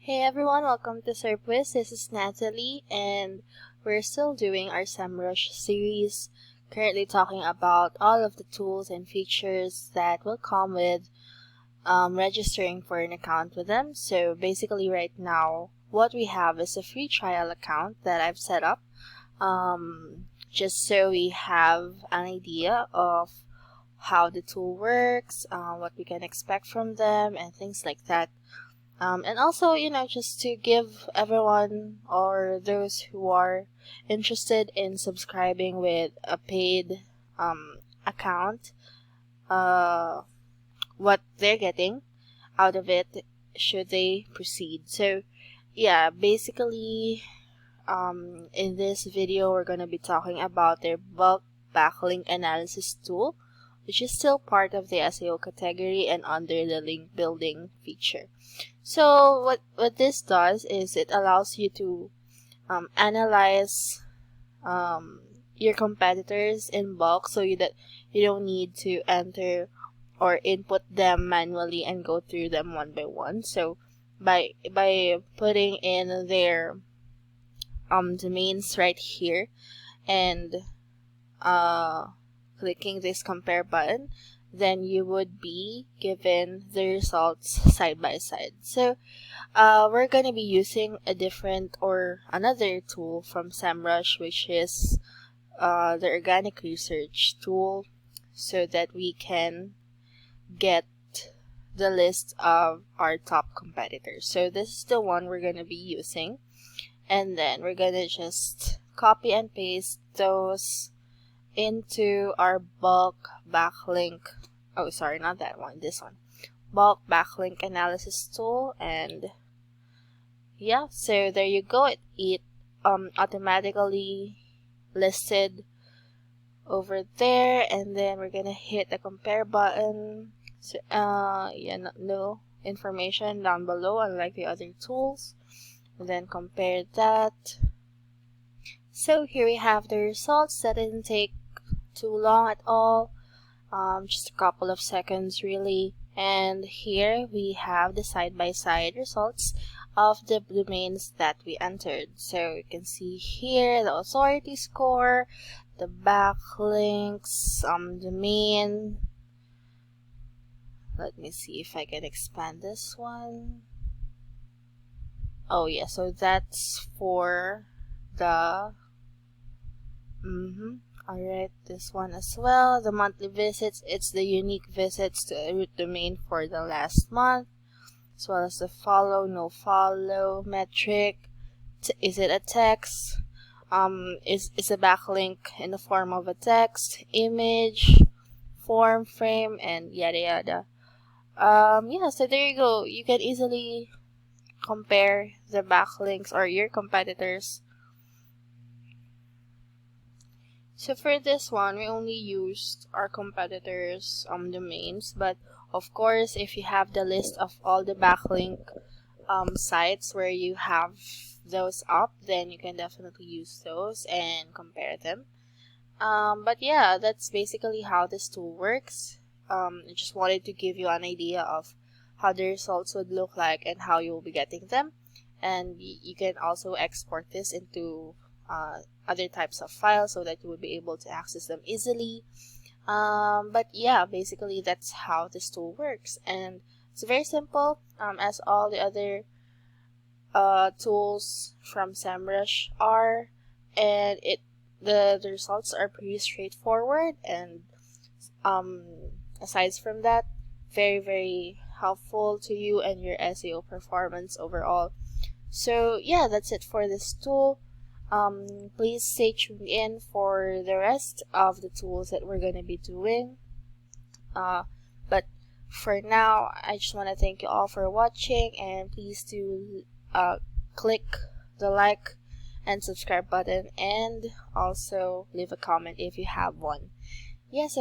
Hey everyone, welcome to Serpwizz. This is Natalie, and we're still doing our SEMRUSH series, currently talking about all of the tools and features that will come with registering for an account with them. So basically right now, what we have is a free trial account that I've set up, just so we have an idea of how the tool works, what we can expect from them, and things like that. And also, just to give everyone or those who are interested in subscribing with a paid account, what they're getting out of it should they proceed. So, yeah, basically, in this video, we're going to be talking about their bulk backlink analysis tool, which is still part of the SEO category and under the link building feature. So what this does is it allows you to analyze your competitors in bulk, so that you don't need to enter or input them manually and go through them one by one. So by putting in their domains right here and clicking this compare button, then you would be given the results side by side. So we're going to be using a different or another tool from SEMRUSH, which is the organic research tool, so that we can get the list of our top competitors. So this is the one we're going to be using, and then we're going to just copy and paste those into our bulk backlink. Oh, sorry, not that one, this one. Bulk backlink analysis tool, and yeah, so there you go. It automatically listed over there, and then we're gonna hit the compare button. So no information down below, unlike the other tools. And then compare that. So here we have the results. That didn't take too long at all, just a couple of seconds really. And here we have the side-by-side results of the domains that we entered. So you can see here the authority score, the backlinks, domain. Let me see if I can expand this one. Oh yeah, so that's for the alright, this one as well. The monthly visits, it's the unique visits to a root domain for the last month, as well as the follow, no follow metric. Is it a text? Is a backlink in the form of a text, image, form, frame, and yada yada. Yeah, so there you go. You can easily compare the backlinks or your competitors. So for this one, we only used our competitors' domains, but of course, if you have the list of all the backlink sites where you have those up, then you can definitely use those and compare them. But yeah, that's basically how this tool works. I just wanted to give you an idea of how the results would look like and how you'll be getting them. And you can also export this into other types of files so that you would be able to access them easily. But yeah, basically that's how this tool works, and it's very simple, as all the other tools from SEMRUSH are, and the results are pretty straightforward, and aside from that, very, very helpful to you and your SEO performance overall. So yeah, that's it for this tool. Please stay tuned in for the rest of the tools that we're going to be doing. But for now, I just want to thank you all for watching, and please do click the like and subscribe button, and also leave a comment if you have one. Yes,